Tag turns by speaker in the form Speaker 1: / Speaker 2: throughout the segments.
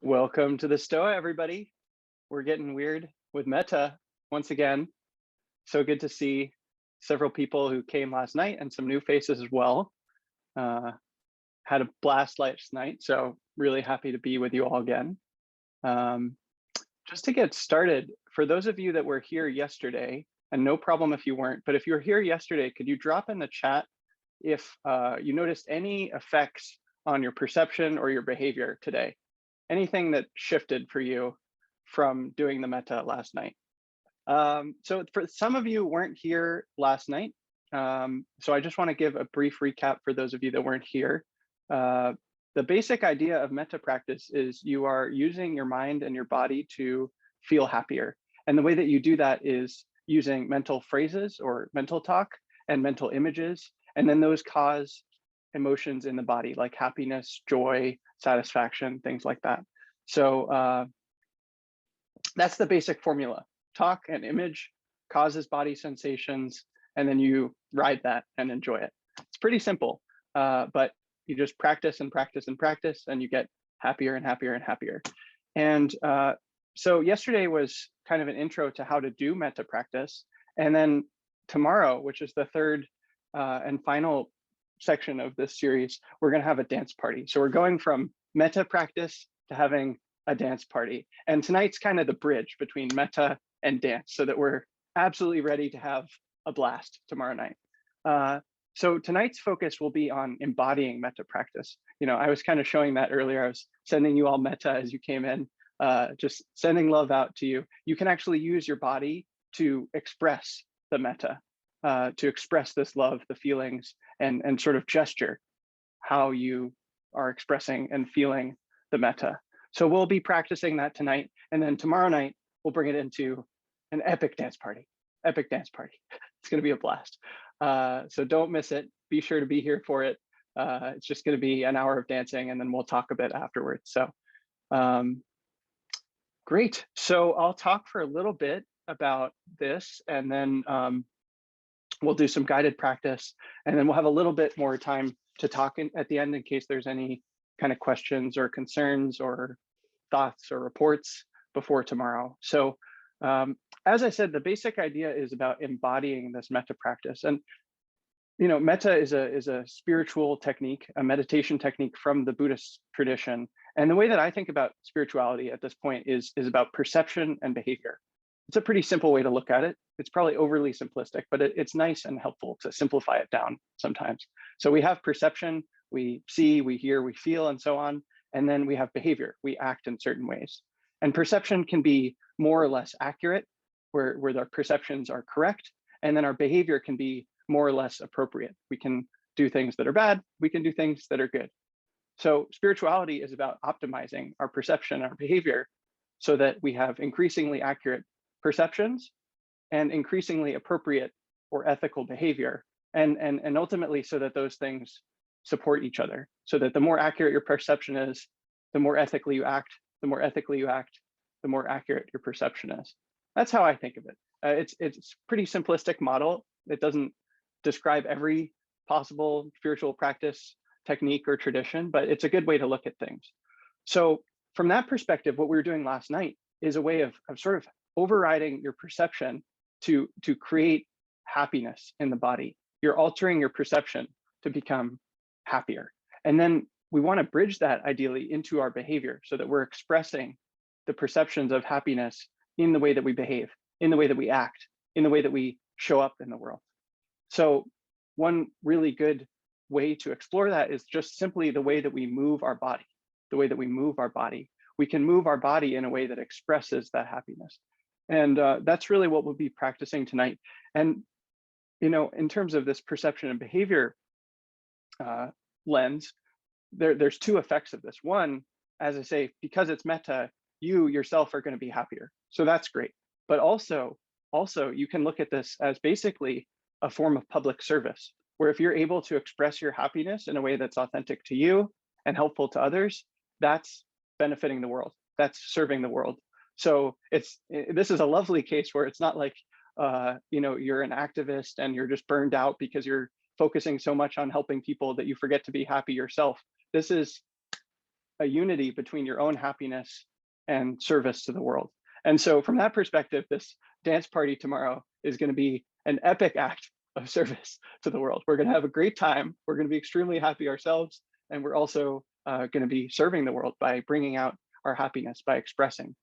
Speaker 1: Welcome to the Stoa, everybody. We're getting weird with metta once again. So good to see several people who came last night and some new faces as well. Had a blast last night, so really happy to be with you all again. Just to get started, for those of you that were here yesterday, and no problem if you weren't, but if you were here yesterday, could you drop in the chat if you noticed any effects on your perception or your behavior today? Anything that shifted for you from doing the metta last night? So for some of you who weren't here last night, so I just want to give a brief recap for those of you that weren't here. The basic idea of metta practice is you are using your mind and your body to feel happier. And the way that you do that is using mental phrases or mental talk and mental images. And then those cause emotions in the body like happiness, joy, satisfaction, things like that. So that's the basic formula. Talk and image causes body sensations, and then you ride that and enjoy it. It's pretty simple, but you just practice and practice and practice, and you get happier and happier and happier. And so yesterday was kind of an intro to how to do metta practice. And then tomorrow, which is the third and final section of this series, we're going to have a dance party. So we're going from metta practice to having a dance party. And tonight's kind of the bridge between metta and dance, so that we're absolutely ready to have a blast tomorrow night. So tonight's focus will be on embodying metta practice. You know, I was kind of showing that earlier. I was sending you all metta as you came in, just sending love out to you. You can actually use your body to express the metta, to express this love, the feelings, and sort of gesture how you are expressing and feeling the metta. So we'll be practicing that tonight. And then tomorrow night, we'll bring it into an epic dance party. Epic dance party. It's going to be a blast. So don't miss it. Be sure to be here for it. It's just going to be an hour of dancing, and then we'll talk a bit afterwards. So great. So I'll talk for a little bit about this, and then we'll do some guided practice, and then we'll have a little bit more time to talk at the end in case there's any kind of questions or concerns or thoughts or reports before tomorrow. So as I said, the basic idea is about embodying this metta practice. And you know, metta is a spiritual technique, a meditation technique from the Buddhist tradition. And the way that I think about spirituality at this point is about perception and behavior. It's a pretty simple way to look at it. It's probably overly simplistic, but it's nice and helpful to simplify it down sometimes. So we have perception, we see, we hear, we feel, and so on. And then we have behavior, we act in certain ways. And perception can be more or less accurate, where our perceptions are correct. And then our behavior can be more or less appropriate. We can do things that are bad, we can do things that are good. So spirituality is about optimizing our perception, our behavior, so that we have increasingly accurate perceptions and increasingly appropriate or ethical behavior, and ultimately so that those things support each other, so that the more accurate your perception is, the more ethically you act, the more ethically you act, the more accurate your perception is. That's how I think of it. It's a pretty simplistic model. It doesn't describe every possible spiritual practice, technique, or tradition, but it's a good way to look at things. So from that perspective, what we were doing last night is a way of sort of overriding your perception to create happiness in the body. You're altering your perception to become happier. And then we want to bridge that ideally into our behavior so that we're expressing the perceptions of happiness in the way that we behave, in the way that we act, in the way that we show up in the world. So one really good way to explore that is just simply the way that we move our body, the way that we move our body. We can move our body in a way that expresses that happiness. And that's really what we'll be practicing tonight. And, you know, in terms of this perception and behavior lens, there's two effects of this. One, as I say, because it's metta, you yourself are going to be happier. So that's great. But also you can look at this as basically a form of public service, where if you're able to express your happiness in a way that's authentic to you and helpful to others, that's benefiting the world. That's serving the world. So this is a lovely case where it's not like you know, you're an activist and you're just burned out because you're focusing so much on helping people that you forget to be happy yourself. This is a unity between your own happiness and service to the world. And so from that perspective, this dance party tomorrow is going to be an epic act of service to the world. We're going to have a great time. We're going to be extremely happy ourselves. And we're also going to be serving the world by bringing out our happiness, by expressing,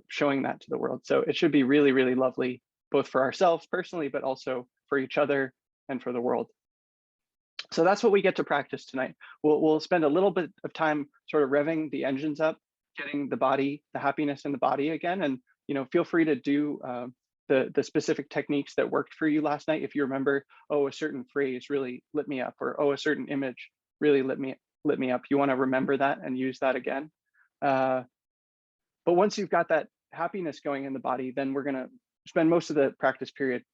Speaker 1: showing that to the world. So it should be really, really lovely, both for ourselves personally, but also for each other and for the world. So that's what we get to practice tonight. We'll spend a little bit of time sort of revving the engines up, getting the body, the happiness in the body again. And feel free to do the specific techniques that worked for you last night. If you remember, oh, a certain phrase really lit me up, or oh, a certain image really lit me up. You want to remember that and use that again. But once you've got that happiness going in the body, then we're going to spend most of the practice period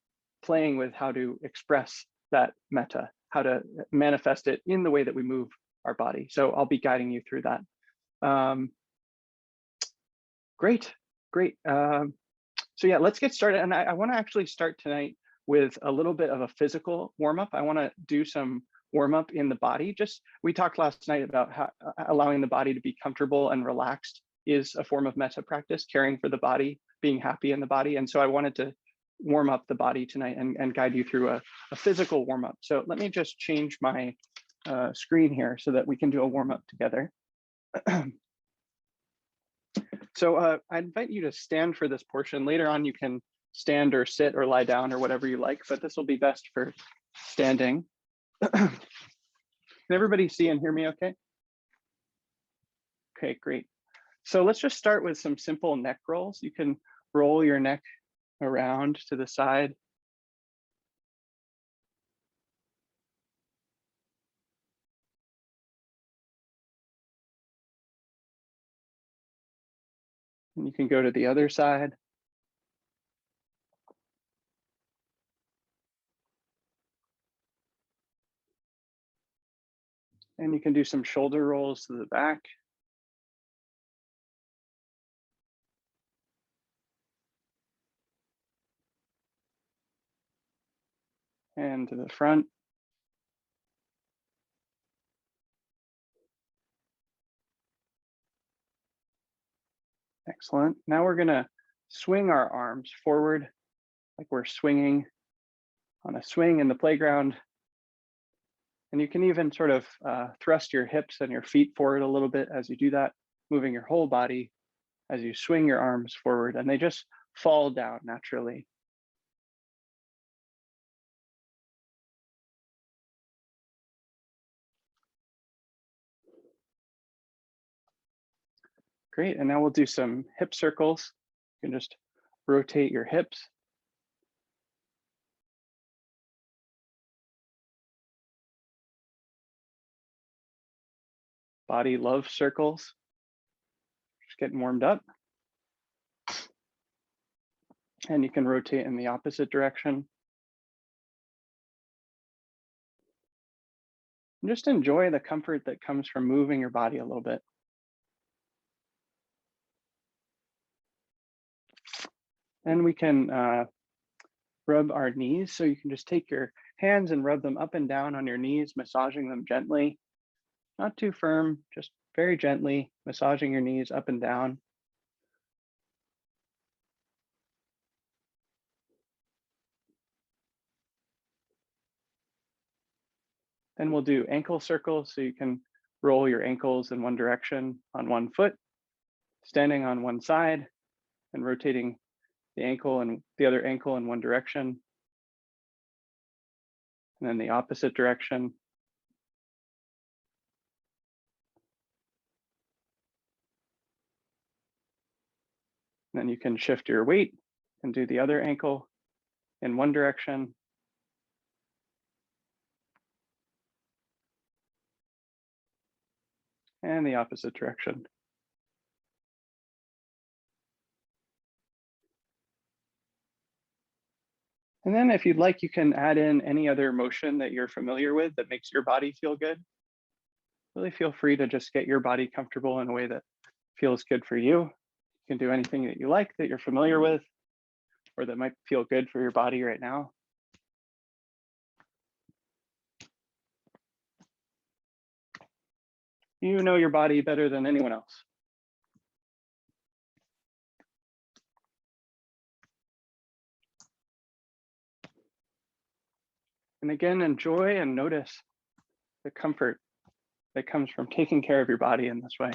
Speaker 1: playing with how to express that metta, how to manifest it in the way that we move our body. So I'll be guiding you through that. Great. So yeah, let's get started. And I want to actually start tonight with a little bit of a physical warm-up. I want to do some warm-up in the body. We talked last night about how allowing the body to be comfortable and relaxed is a form of metta practice, caring for the body, being happy in the body. And so I wanted to warm up the body tonight and guide you through a physical warm-up. So let me just change my screen here so that we can do a warm-up together. So I invite you to stand for this portion. Later on, you can stand or sit or lie down or whatever you like, but this will be best for standing. Can everybody see and hear me okay? Okay, great. So let's just start with some simple neck rolls. You can roll your neck around to the side. And you can go to the other side. And you can do some shoulder rolls to the back. And to the front. Excellent. Now we're going to swing our arms forward like we're swinging on a swing in the playground. And you can even sort of thrust your hips and your feet forward a little bit as you do that, moving your whole body as you swing your arms forward, and they just fall down naturally. Great, and now we'll do some hip circles. You can just rotate your hips. Body love circles. Just getting warmed up. And you can rotate in the opposite direction. And just enjoy the comfort that comes from moving your body a little bit. And we can rub our knees. So you can just take your hands and rub them up and down on your knees, massaging them gently. Not too firm, just very gently massaging your knees up and down. Then we'll do ankle circles. So you can roll your ankles in one direction on one foot, standing on one side and rotating the ankle and the other ankle in one direction. And then the opposite direction. And then you can shift your weight and do the other ankle in one direction. And the opposite direction. And then if you'd like, you can add in any other motion that you're familiar with that makes your body feel good. Really feel free to just get your body comfortable in a way that feels good for you. You can do anything that you like, that you're familiar with, or that might feel good for your body right now. You know your body better than anyone else. And again, enjoy and notice the comfort that comes from taking care of your body in this way.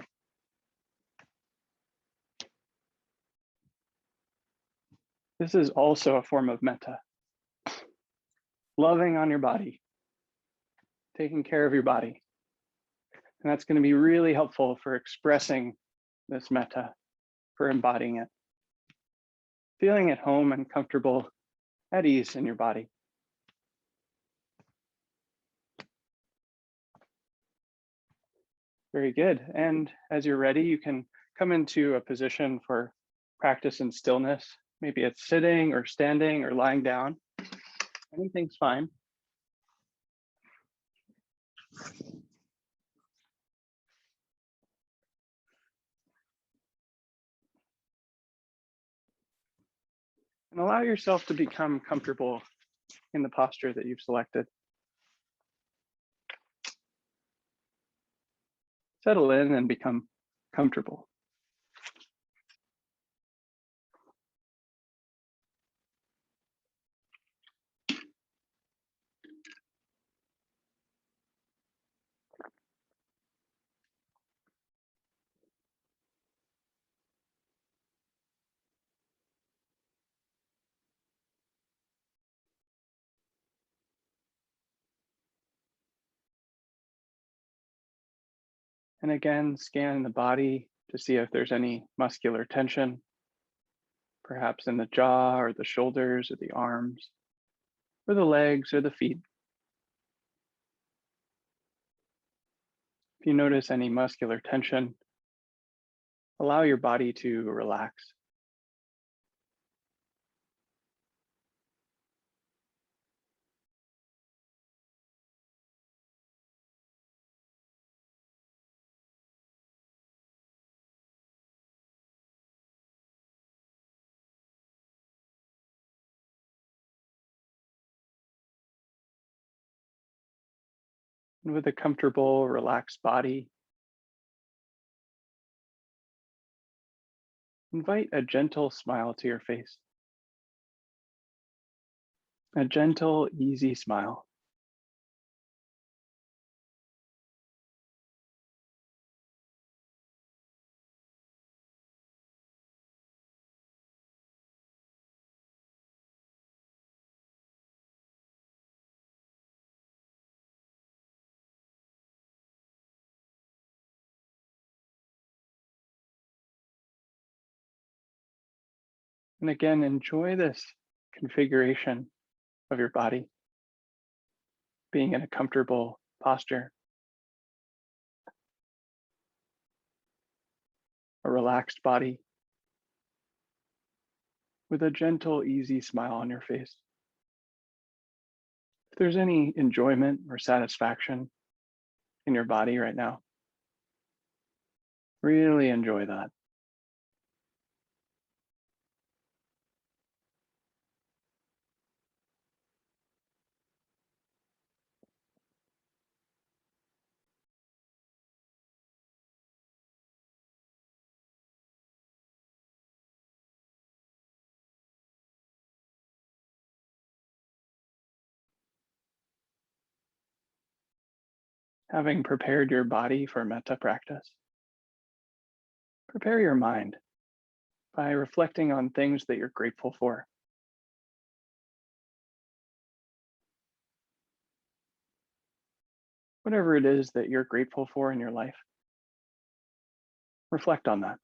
Speaker 1: This is also a form of metta. Loving on your body, taking care of your body. And that's going to be really helpful for expressing this metta, for embodying it. Feeling at home and comfortable, at ease in your body. Very good. And as you're ready, you can come into a position for practice in stillness. Maybe it's sitting or standing or lying down. Anything's fine. And allow yourself to become comfortable in the posture that you've selected. Settle in and become comfortable. And again, scan the body to see if there's any muscular tension, perhaps in the jaw or the shoulders or the arms, or the legs or the feet. If you notice any muscular tension, allow your body to relax. And with a comfortable, relaxed body, invite a gentle smile to your face. A gentle, easy smile. And again, enjoy this configuration of your body, being in a comfortable posture, a relaxed body, with a gentle, easy smile on your face. If there's any enjoyment or satisfaction in your body right now, really enjoy that. Having prepared your body for metta practice, prepare your mind by reflecting on things that you're grateful for. Whatever it is that you're grateful for in your life, reflect on that.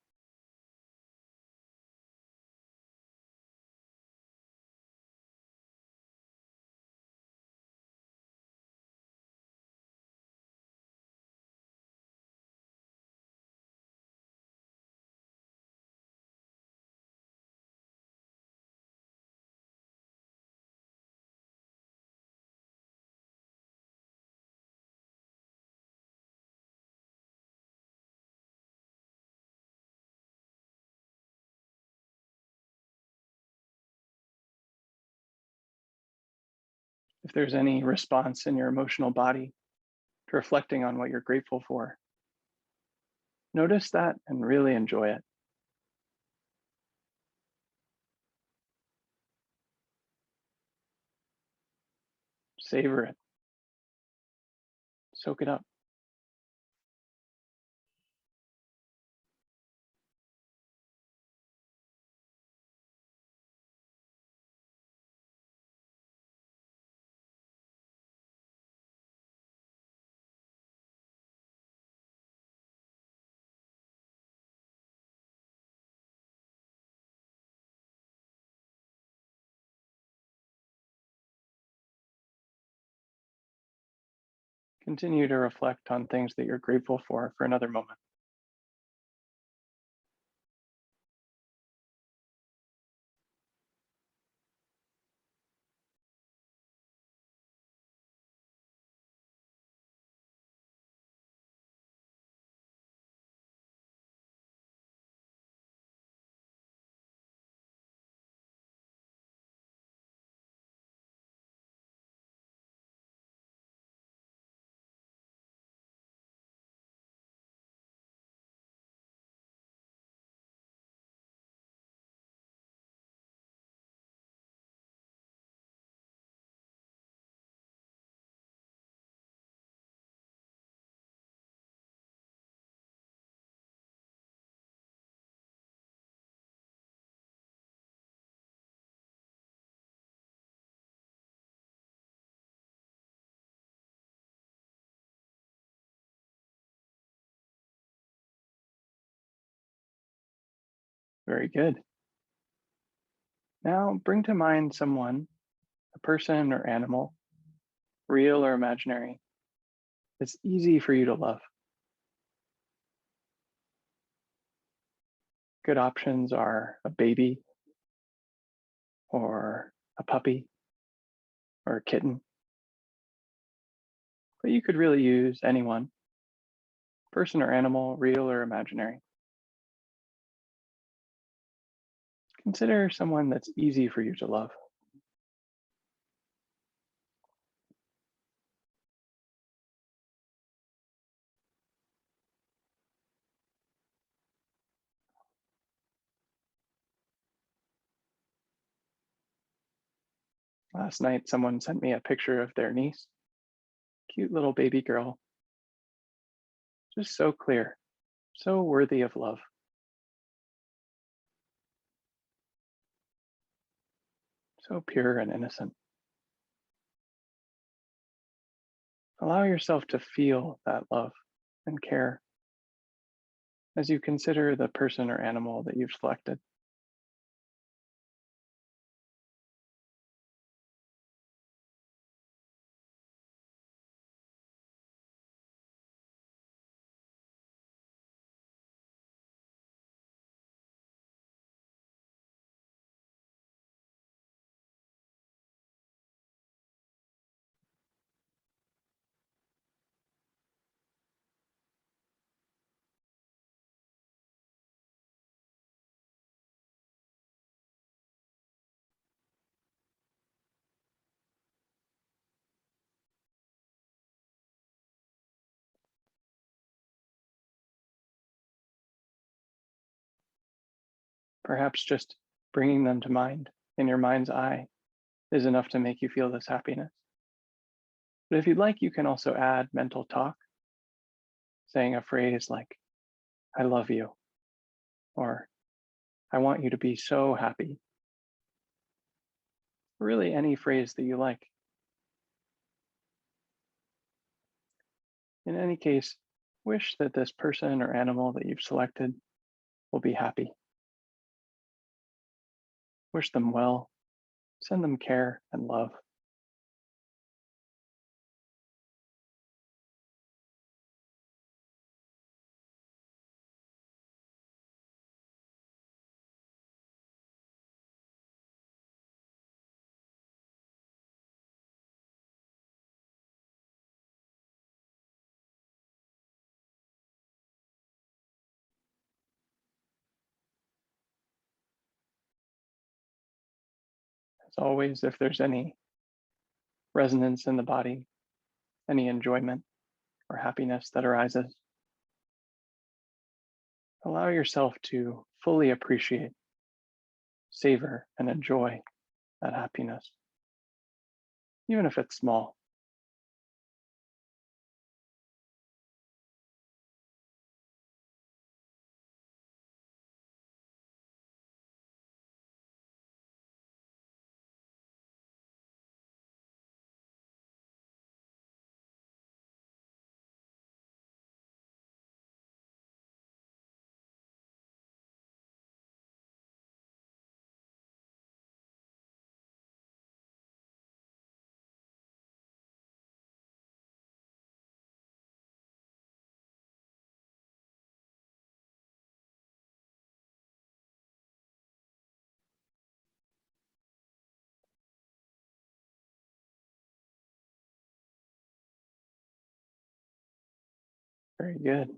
Speaker 1: If there's any response in your emotional body to reflecting on what you're grateful for, Notice that and really enjoy it. Savor it. Soak it up. Continue to reflect on things that you're grateful for another moment. Very good. Now bring to mind someone, a person or animal, real or imaginary, that's easy for you to love. Good options are a baby or a puppy or a kitten, but you could really use anyone, person or animal, real or imaginary. Consider someone that's easy for you to love. Last night, someone sent me a picture of their niece, cute little baby girl, just so clear, so worthy of love. So pure and innocent. Allow yourself to feel that love and care as you consider the person or animal that you've selected. Perhaps just bringing them to mind in your mind's eye is enough to make you feel this happiness. But if you'd like, you can also add mental talk, saying a phrase like, I love you, or I want you to be so happy. Really, any phrase that you like. In any case, wish that this person or animal that you've selected will be happy. Wish them well, send them care and love. As always, if there's any resonance in the body, any enjoyment or happiness that arises, Allow yourself to fully appreciate, savor, and enjoy that happiness, even if it's small. Very good.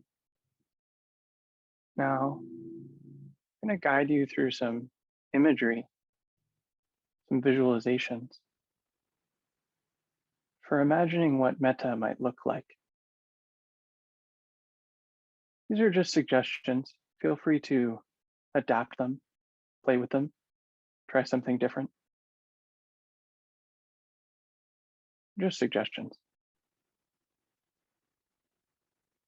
Speaker 1: Now, I'm going to guide you through some imagery, some visualizations for imagining what metta might look like. These are just suggestions. Feel free to adapt them, play with them, try something different. Just suggestions.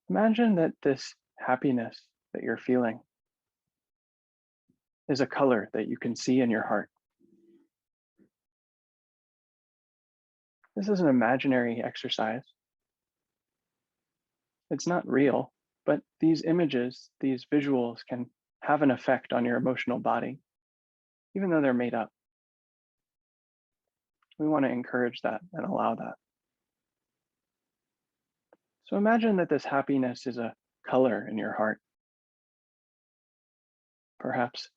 Speaker 1: Imagine that this happiness that you're feeling is a color that you can see in your heart. This is an imaginary exercise. It's not real, but these images, these visuals can have an effect on your emotional body, even though they're made up. We want to encourage that and allow that. So imagine that this happiness is a color in your heart, perhaps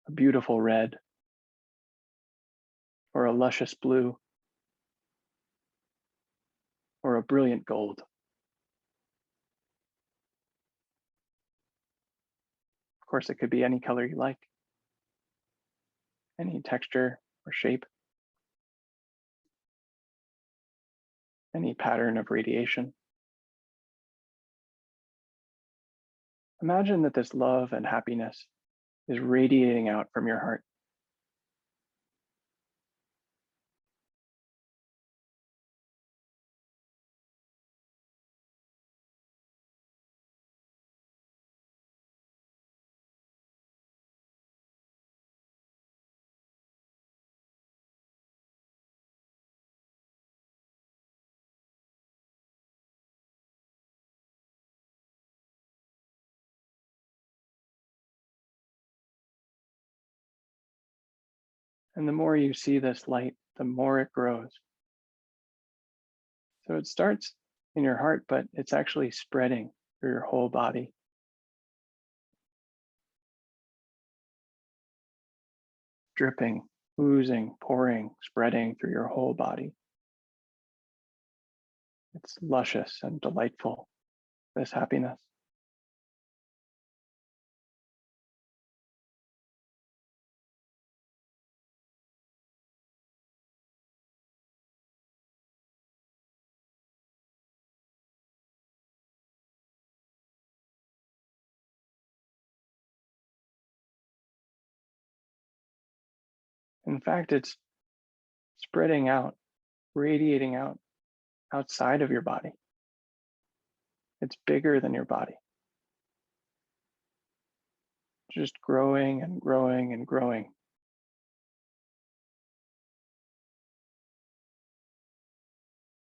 Speaker 1: a beautiful red or a luscious blue or a brilliant gold. Of course, it could be any color you like, any texture or shape, any pattern of radiation. Imagine that this love and happiness is radiating out from your heart. And the more you see this light, the more it grows. So it starts in your heart, but it's actually spreading through your whole body. Dripping, oozing, pouring, spreading through your whole body. It's luscious and delightful, this happiness. In fact, it's spreading out, radiating out outside of your body. It's bigger than your body. Just growing and growing and growing.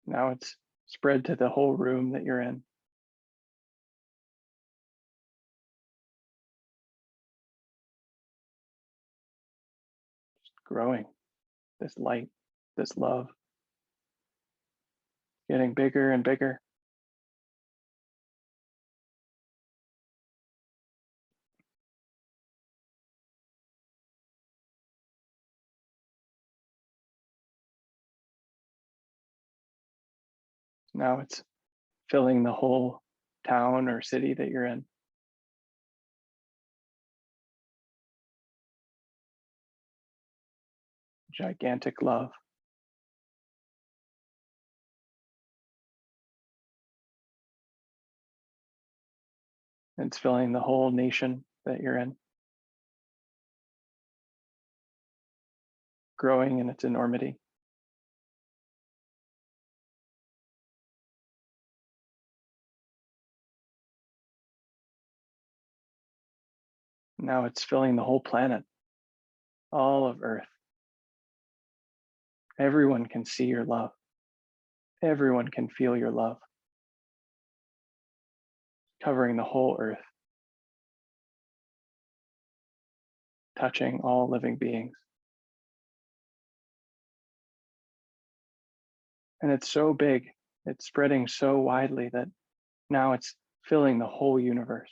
Speaker 1: Now it's spread to the whole room that you're in. Just growing, this light, this love, getting bigger and bigger. Now it's filling the whole town or city that you're in. Gigantic love. It's filling the whole nation that you're in, growing in its enormity. Now it's filling the whole planet, all of Earth. Everyone can see your love. Everyone can feel your love, covering the whole Earth, touching all living beings. And it's so big, it's spreading so widely that now it's filling the whole universe.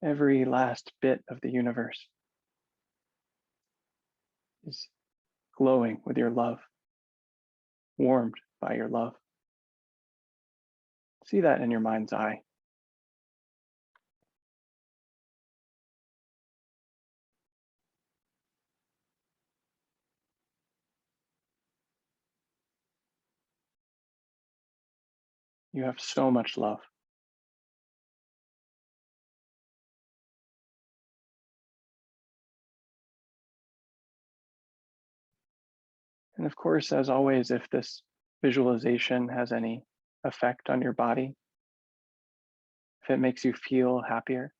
Speaker 1: Every last bit of the universe is glowing with your love, warmed by your love. See that in your mind's eye. You have so much love. And of course, as always, if this visualization has any effect on your body, if it makes you feel happier,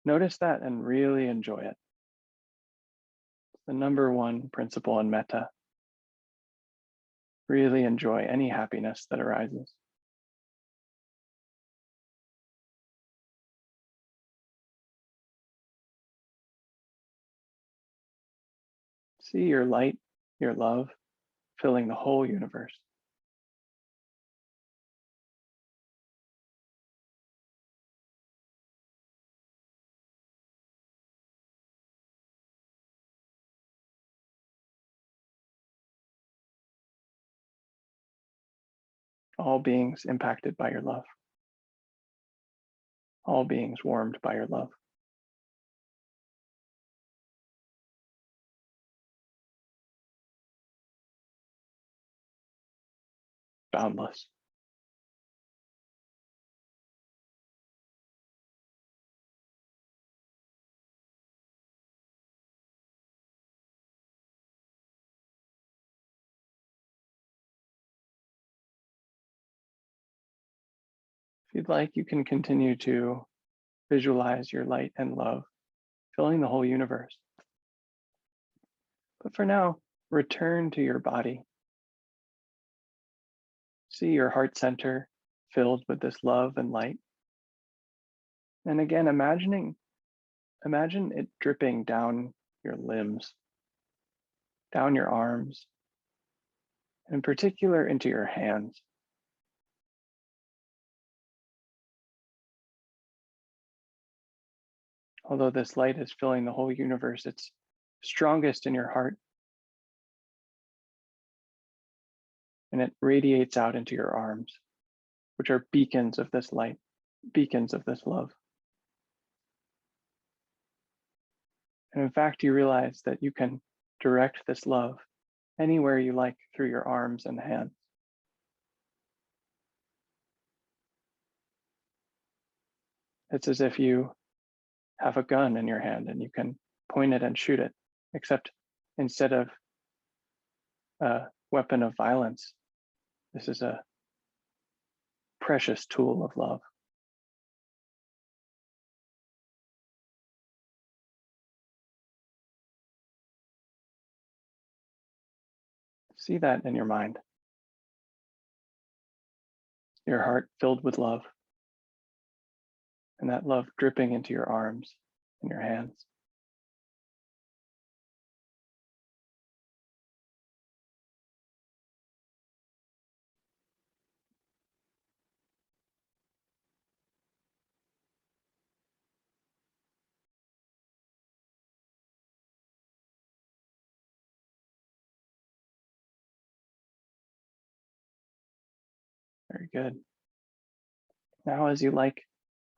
Speaker 1: notice that and really enjoy it. It's the number one principle in metta. Really enjoy any happiness that arises. See your light, your love, filling the whole universe. All beings impacted by your love. All beings warmed by your love. Boundless. If you'd like, you can continue to visualize your light and love filling the whole universe. But for now, return to your body. See your heart center filled with this love and light. And again, imagine it dripping down your limbs, down your arms, in particular into your hands. Although this light is filling the whole universe, it's strongest in your heart. And it radiates out into your arms, which are beacons of this light, beacons of this love. And in fact, you realize that you can direct this love anywhere you like through your arms and hands. It's as if you have a gun in your hand and you can point it and shoot it, except instead of a weapon of violence, this is a precious tool of love. See that in your mind. Your heart filled with love, and that love dripping into your arms and your hands. Very good. Now, as you like,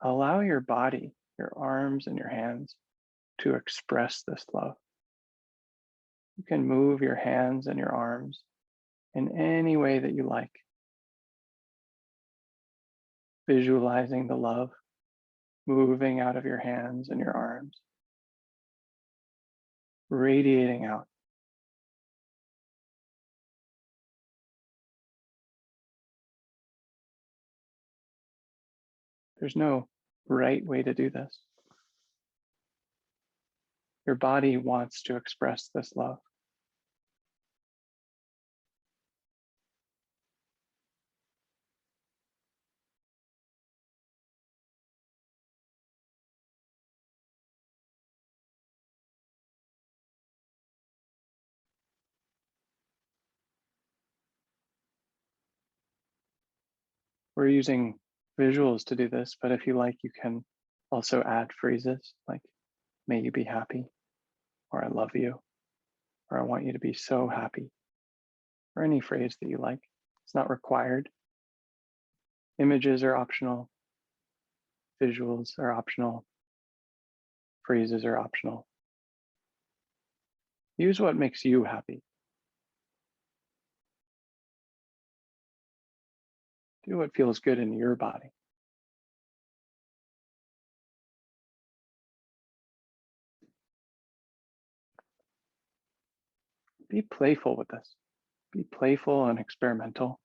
Speaker 1: allow your body, your arms and your hands to express this love. You can move your hands and your arms in any way that you like, visualizing the love moving out of your hands and your arms, radiating out. There's no right way to do this. Your body wants to express this love. We're using visuals to do this, but if you like, you can also add phrases like, may you be happy, or I love you, or I want you to be so happy, or any phrase that you like. It's not required. Images are optional, visuals are optional, phrases are optional. Use what makes you happy. Do what feels good in your body. Be playful with this. Be playful and experimental.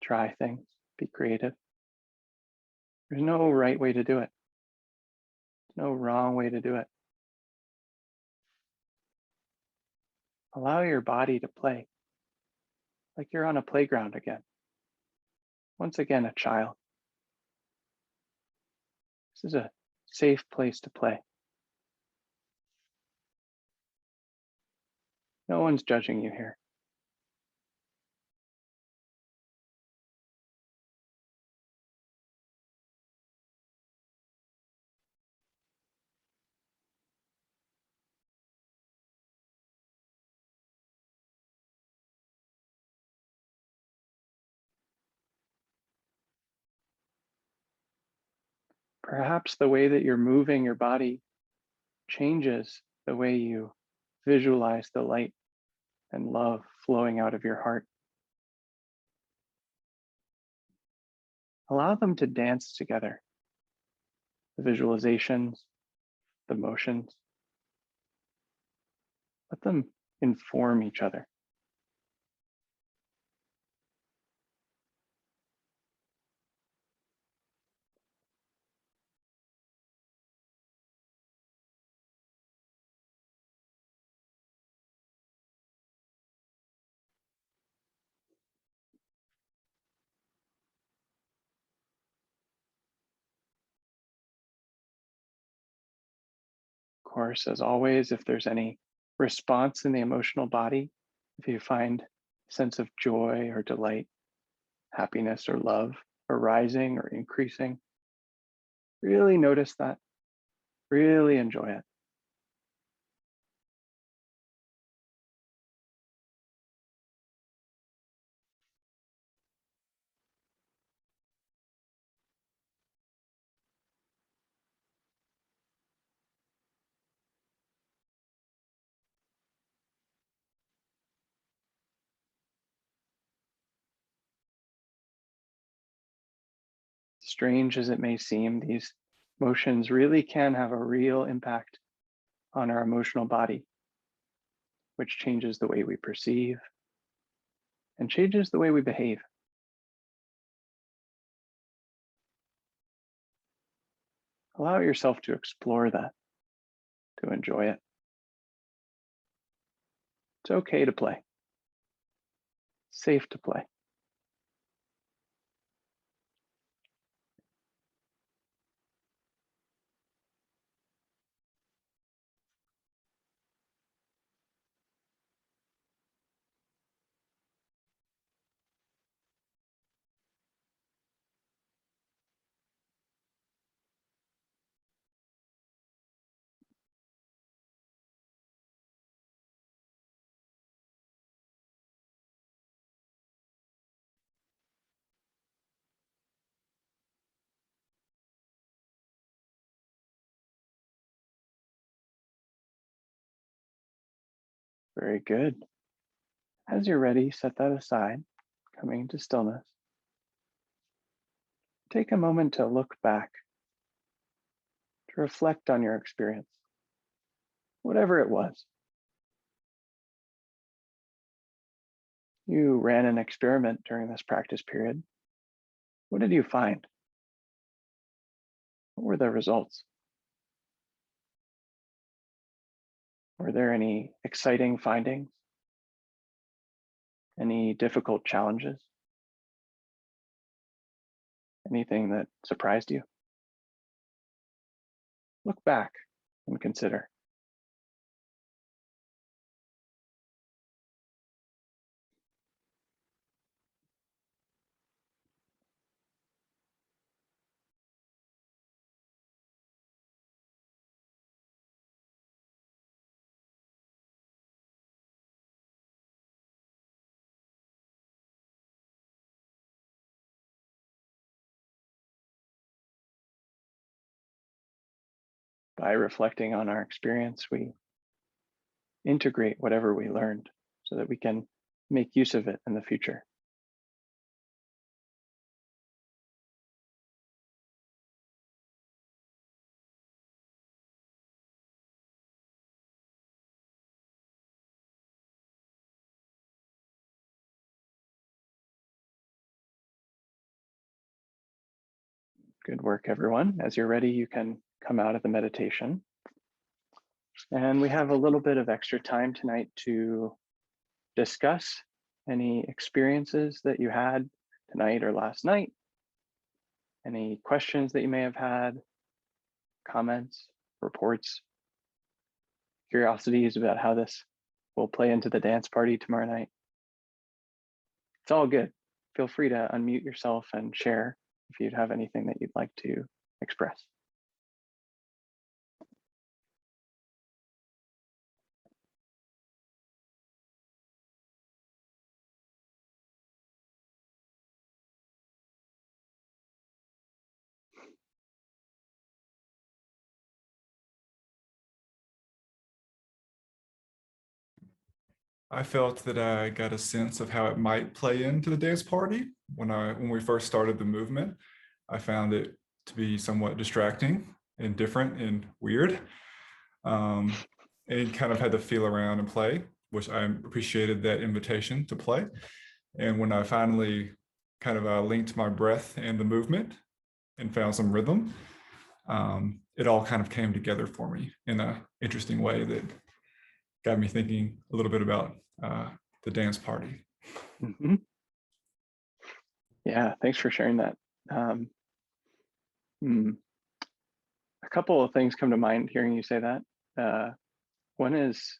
Speaker 1: Try things. Be creative. There's no right way to do it. There's no wrong way to do it. Allow your body to play like you're on a playground again. Once again, a child. This is a safe place to play. No one's judging you here. Perhaps the way that you're moving your body changes the way you visualize the light and love flowing out of your heart. Allow them to dance together. The visualizations, the motions. Let them inform each other. Of course, as always, if there's any response in the emotional body, if you find a sense of joy or delight, happiness or love arising or increasing, really notice that, really enjoy it. Strange as it may seem, these motions really can have a real impact on our emotional body, which changes the way we perceive and changes the way we behave. Allow yourself to explore that, to enjoy it. It's okay to play, safe to play. Very good. As you're ready, set that aside, coming into stillness. Take a moment to look back, to reflect on your experience, whatever it was. You ran an experiment during this practice period. What did you find? What were the results? Were there any exciting findings? Any difficult challenges? Anything that surprised you? Look back and consider. By reflecting on our experience, we integrate whatever we learned so that we can make use of it in the future. Good work, everyone. As you're ready, you can come out of the meditation. And we have a little bit of extra time tonight to discuss any experiences that you had tonight or last night, any questions that you may have had, comments, reports, curiosities about how this will play into the dance party tomorrow night. It's all good. Feel free to unmute yourself and share if you'd have anything that you'd like to express.
Speaker 2: I felt that I got a sense of how it might play into the dance party when we first started the movement. I found it to be somewhat distracting and different and weird, and kind of had to feel around and play, which I appreciated that invitation to play. And when I finally kind of linked my breath and the movement and found some rhythm, it all kind of came together for me in an interesting way that got me thinking a little bit about the dance party.
Speaker 1: Mm-hmm. Yeah, thanks for sharing that. A couple of things come to mind hearing you say that. One is,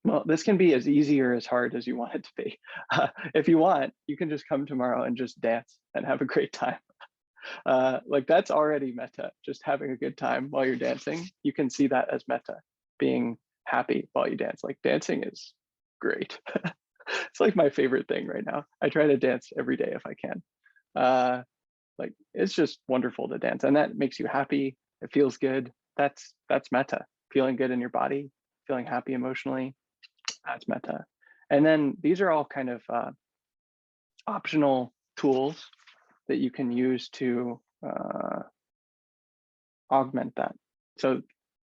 Speaker 1: well, this can be as easy or as hard as you want it to be. If you want, you can just come tomorrow and just dance and have a great time. Like that's already metta, just having a good time while you're dancing. You can see that as metta, being happy while you dance. Like dancing is great. It's like my favorite thing right now. I try to dance every day if I can. Like it's just wonderful to dance, and that makes you happy. It feels good. That's metta. Feeling good in your body, feeling happy emotionally. That's metta. And then these are all kind of optional tools that you can use to augment that. So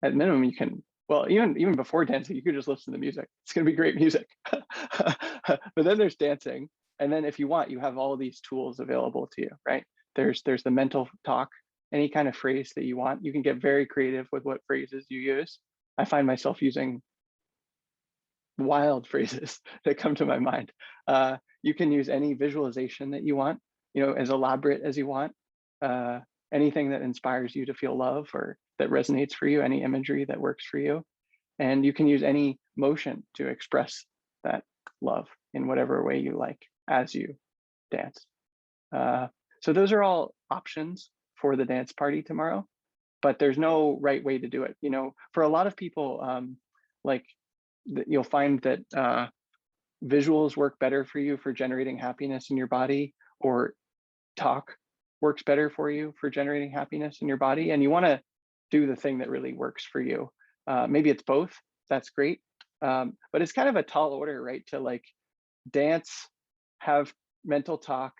Speaker 1: at minimum, you can, well, even before dancing, you could just listen to music. It's going to be great music. But then there's dancing. And then if you want, you have all of these tools available to you, right? There's the mental talk, any kind of phrase that you want. You can get very creative with what phrases you use. I find myself using wild phrases that come to my mind. You can use any visualization that you want, as elaborate as you want. Anything that inspires you to feel love or that resonates for you, any imagery that works for you. And you can use any motion to express that love in whatever way you like as you dance. So those are all options for the dance party tomorrow, but there's no right way to do it. For a lot of people, you'll find that visuals work better for you for generating happiness in your body, or talk works better for you for generating happiness in your body. And you want to do the thing that really works for you. Maybe it's both. That's great. But it's kind of a tall order, right? To like dance, have mental talk,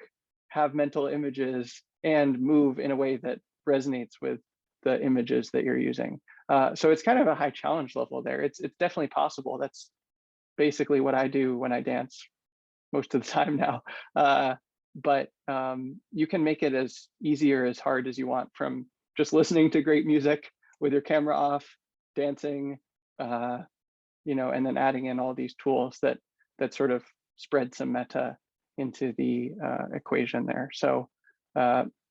Speaker 1: have mental images, and move in a way that resonates with the images that you're using. So it's kind of a high challenge level there. It's definitely possible. That's basically what I do when I dance most of the time now. But you can make it as easy or as hard as you want, from just listening to great music with your camera off, dancing, and then adding in all these tools that sort of spread some meta into the equation there. So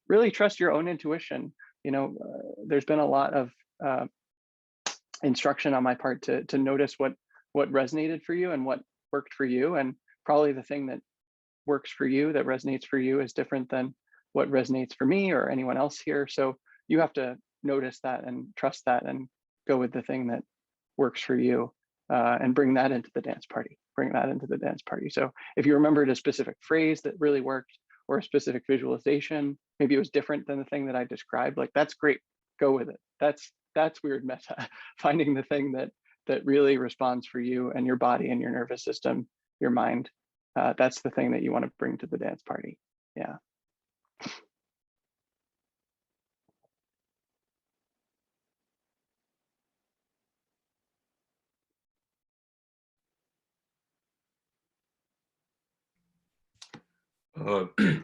Speaker 1: really trust your own intuition. There's been a lot of instruction on my part to notice what resonated for you and what worked for you, and probably the thing that works for you, that resonates for you, is different than what resonates for me or anyone else here. So you have to notice that and trust that and go with the thing that works for you, and bring that into the dance party. So if you remembered a specific phrase that really worked, or a specific visualization, maybe it was different than the thing that I described, like that's great, go with it. That's weird meta, finding the thing that really responds for you and your body and your nervous system, your mind. That's the thing that you want to bring to the dance party. Yeah.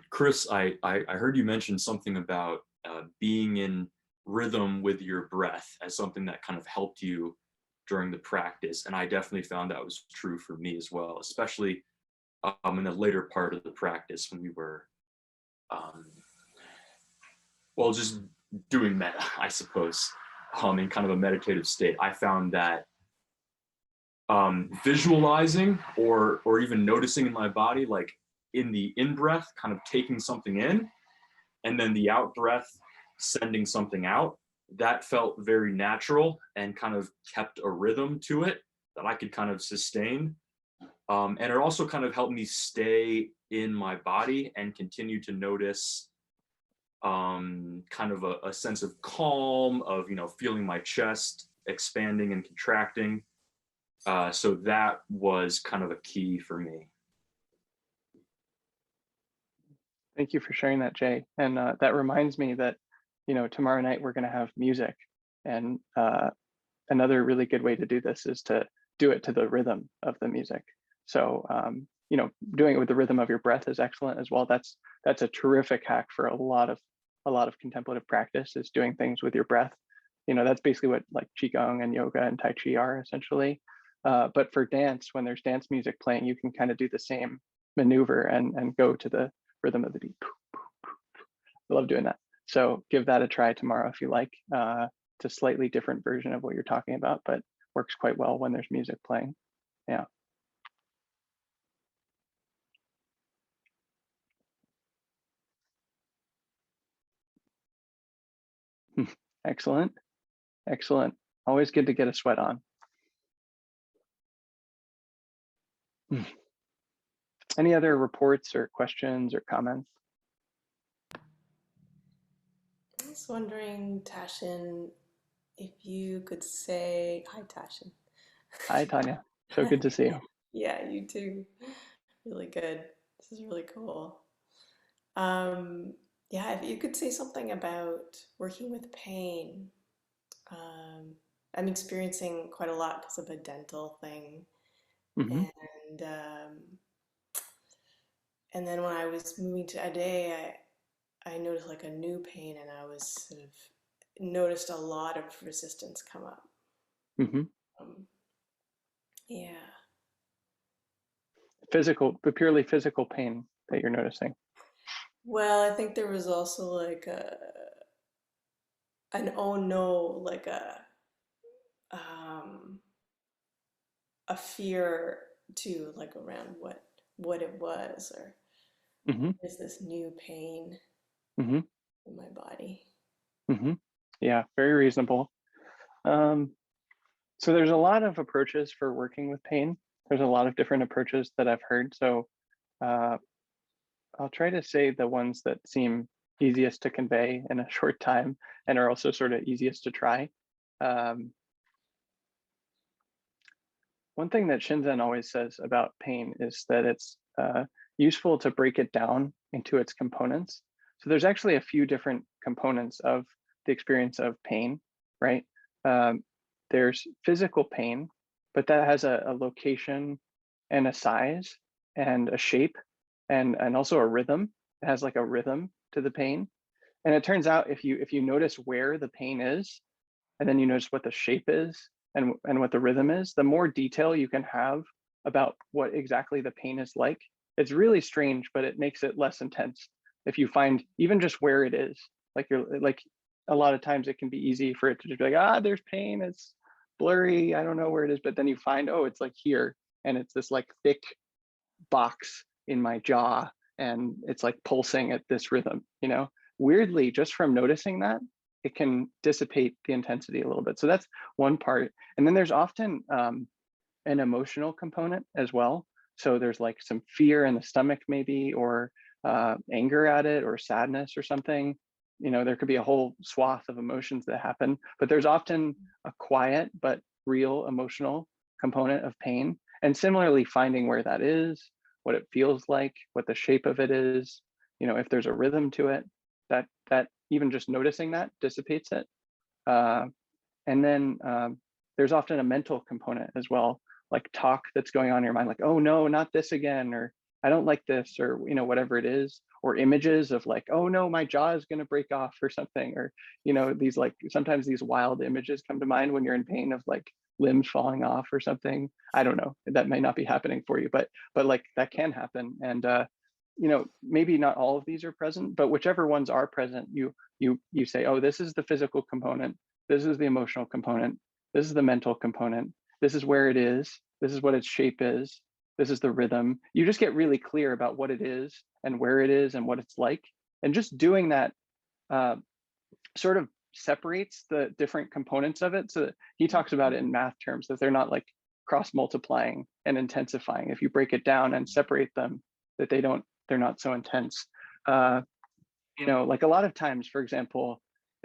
Speaker 3: Chris, I heard you mention something about being in rhythm with your breath as something that kind of helped you during the practice. And I definitely found that was true for me as well, especially in the later part of the practice when we were, well, just doing metta, I suppose, in kind of a meditative state. I found that visualizing or even noticing in my body, like in the in-breath, kind of taking something in, and then the out-breath, sending something out, that felt very natural and kind of kept a rhythm to it that I could kind of sustain. And it also kind of helped me stay in my body and continue to notice kind of a sense of calm, of, feeling my chest expanding and contracting. So that was kind of a key for me.
Speaker 1: Thank you for sharing that, Jay. And that reminds me that, tomorrow night we're going to have music. And another really good way to do this is to do it to the rhythm of the music. So, doing it with the rhythm of your breath is excellent as well. That's a terrific hack for a lot of contemplative practice, is doing things with your breath. That's basically what like Qigong and yoga and Tai Chi are essentially. But for dance, when there's dance music playing, you can kind of do the same maneuver and go to the rhythm of the beat. I love doing that. So give that a try tomorrow if you like. It's a slightly different version of what you're talking about, but works quite well when there's music playing. Yeah. Excellent. Excellent. Always good to get a sweat on. Any other reports or questions or comments?
Speaker 4: I was wondering, Tasshin, if you could say, hi, Tasshin.
Speaker 1: Hi, Tanya. So good to see you.
Speaker 4: Yeah, you too. Really good. This is really cool. Yeah, if you could say something about working with pain. I'm experiencing quite a lot because of a dental thing.
Speaker 1: Mm-hmm.
Speaker 4: And and then when I was moving to Ade, I noticed like a new pain, and I was sort of noticed a lot of resistance come up.
Speaker 1: Mm-hmm.
Speaker 4: Yeah.
Speaker 1: Physical, but purely physical pain that you're noticing.
Speaker 4: Well, I think there was also like an oh no, like um, a fear too, like around what it was, or
Speaker 1: Mm-hmm.
Speaker 4: is this new pain
Speaker 1: Mm-hmm.
Speaker 4: in my body?
Speaker 1: Mm-hmm. Yeah, very reasonable. So there's a lot of approaches for working with pain. There's a lot of different approaches that I've heard. So I'll try to say the ones that seem easiest to convey in a short time and are also sort of easiest to try. one thing that Shinzen always says about pain is that it's useful to break it down into its components. So there's actually a few different components of the experience of pain, right? There's physical pain, but that has a location and a size and a shape and also a rhythm. It has like a rhythm to the pain. And it turns out if you notice where the pain is, and then you notice what the shape is and what the rhythm is, the more detail you can have about what exactly the pain is like. It's really strange, but it makes it less intense if you find even just where it is. Like you're like, a lot of times it can be easy for it to just be like, ah, there's pain, it's blurry, I don't know where it is, but then you find, oh, it's like here, and it's this like thick box in my jaw, and it's like pulsing at this rhythm, you know? Weirdly, just from noticing that, it can dissipate the intensity a little bit. So that's one part. And then there's often an emotional component as well. So there's like some fear in the stomach maybe, or anger at it, or sadness or something. You know, there could be a whole swath of emotions that happen, but there's often a quiet but real emotional component of pain. And similarly, finding where that is, what it feels like, what the shape of it is, you know, if there's a rhythm to it, that even just noticing that dissipates it. And then there's often a mental component as well, like talk that's going on in your mind, like, oh no, not this again, or I don't like this, or you know, whatever it is, or images of like, oh no, my jaw is going to break off or something, or you know, these like sometimes these wild images come to mind when you're in pain of like limbs falling off or something. I don't know, that may not be happening for you, but like that can happen. And you know, maybe not all of these are present, but whichever ones are present, you say, oh, this is the physical component, this is the emotional component, this is the mental component, this is where it is, this is what its shape is, this is the rhythm. You just get really clear about what it is and where it is and what it's like. And just doing that sort of separates the different components of it. So he talks about it in math terms, that they're not like cross multiplying and intensifying. If you break it down and separate them, that they're not so intense. You know, like a lot of times, for example,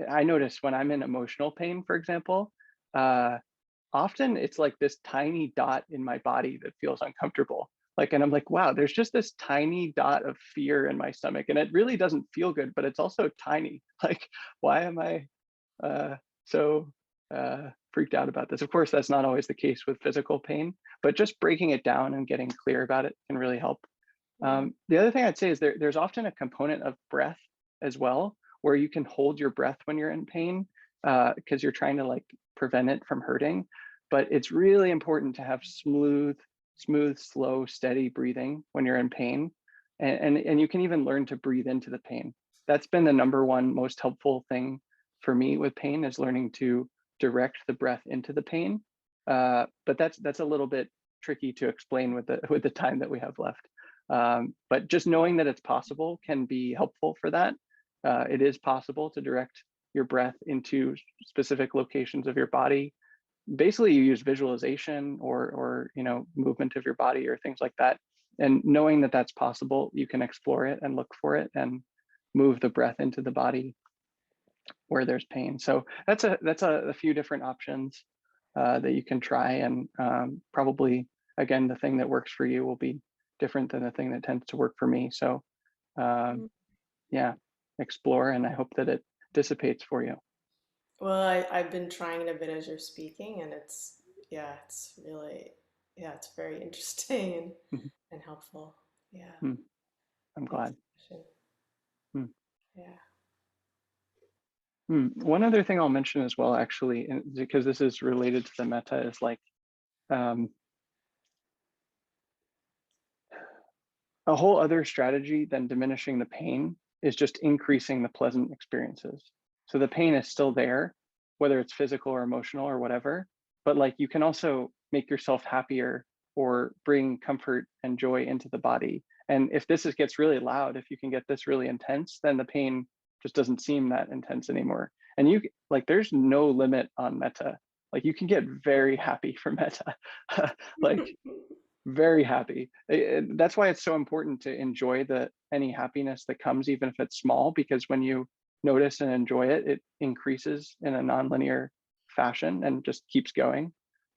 Speaker 1: I notice when I'm in emotional pain, for example, often it's like this tiny dot in my body that feels uncomfortable. Like, and I'm like, wow, there's just this tiny dot of fear in my stomach, and it really doesn't feel good, but it's also tiny. Like, why am I so freaked out about this? Of course, that's not always the case with physical pain, but just breaking it down and getting clear about it can really help. The other thing I'd say is there's often a component of breath as well, where you can hold your breath when you're in pain, because you're trying to like prevent it from hurting. But it's really important to have smooth, slow, steady breathing when you're in pain. And you can even learn to breathe into the pain. That's been the number one most helpful thing for me with pain, is learning to direct the breath into the pain. But that's a little bit tricky to explain with the time that we have left. But just knowing that it's possible can be helpful for that. It is possible to direct your breath into specific locations of your body. Basically, you use visualization or you know, movement of your body or things like that. And knowing that that's possible, you can explore it and look for it and move the breath into the body where there's pain. So that's a few different options that you can try. And probably, again, the thing that works for you will be different than the thing that tends to work for me. So yeah, explore, and I hope that it dissipates for you.
Speaker 4: Well, I've been trying it a bit as you're speaking, and it's really, it's very interesting
Speaker 1: Mhm.
Speaker 4: and helpful. Yeah.
Speaker 1: I'm
Speaker 4: Thanks,
Speaker 1: glad.
Speaker 4: Tasshin.
Speaker 1: Hmm.
Speaker 4: Yeah.
Speaker 1: One other thing I'll mention as well, actually, because this is related to the metta, is like a whole other strategy than diminishing the pain is just increasing the pleasant experiences. So the pain is still there, whether it's physical or emotional or whatever, but like you can also make yourself happier or bring comfort and joy into the body. And if gets really loud, if you can get this really intense, then the pain just doesn't seem that intense anymore. And you like, there's no limit on metta. Like you can get very happy from metta. Like very happy. That's why it's so important to enjoy any happiness that comes, even if it's small, because when you notice and enjoy it, it increases in a nonlinear fashion and just keeps going.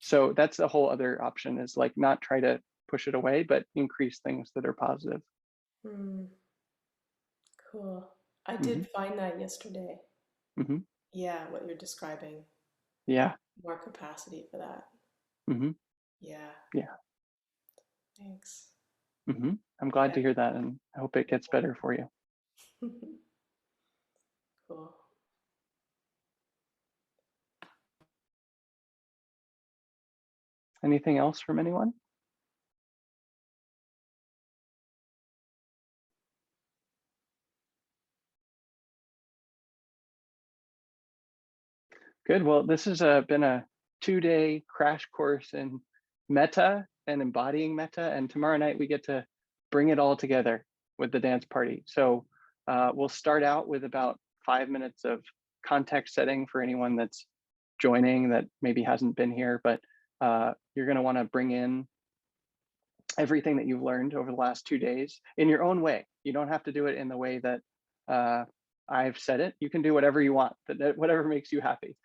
Speaker 1: So that's a whole other option, is like not try to push it away, but increase things that are positive.
Speaker 4: Hmm. Cool. I
Speaker 1: Hmm.
Speaker 4: did find that yesterday.
Speaker 1: Hmm.
Speaker 4: Yeah, what you're describing.
Speaker 1: Yeah.
Speaker 4: More capacity for that.
Speaker 1: Hmm.
Speaker 4: Yeah.
Speaker 1: Yeah.
Speaker 4: Thanks.
Speaker 1: Hmm. I'm glad
Speaker 4: Yeah.
Speaker 1: to hear that, and I hope it gets better for you.
Speaker 4: Cool.
Speaker 1: Anything else from anyone? Good. Well, this has been a 2-day crash course in metta and embodying metta. And tomorrow night we get to bring it all together with the dance party. So we'll start out with about 5 minutes of context setting for anyone that's joining that maybe hasn't been here, but you're going to want to bring in everything that you've learned over the last 2 days in your own way. You don't have to do it in the way that I've said it. You can do whatever you want, whatever makes you happy.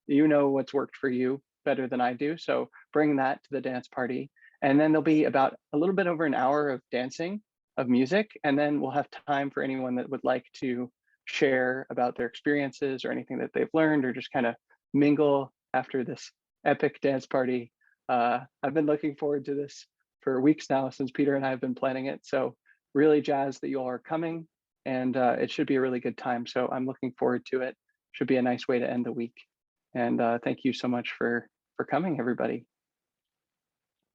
Speaker 1: You know what's worked for you better than I do. So bring that to the dance party. And then there'll be about a little bit over an hour of dancing, of music. And then we'll have time for anyone that would like to share about their experiences or anything that they've learned, or just kind of mingle after this epic dance party. I've been looking forward to this for weeks now, since Peter and I have been planning it. So really jazzed that you all are coming, and it should be a really good time. So I'm looking forward to it. Should be a nice way to end the week. And thank you so much for coming, everybody.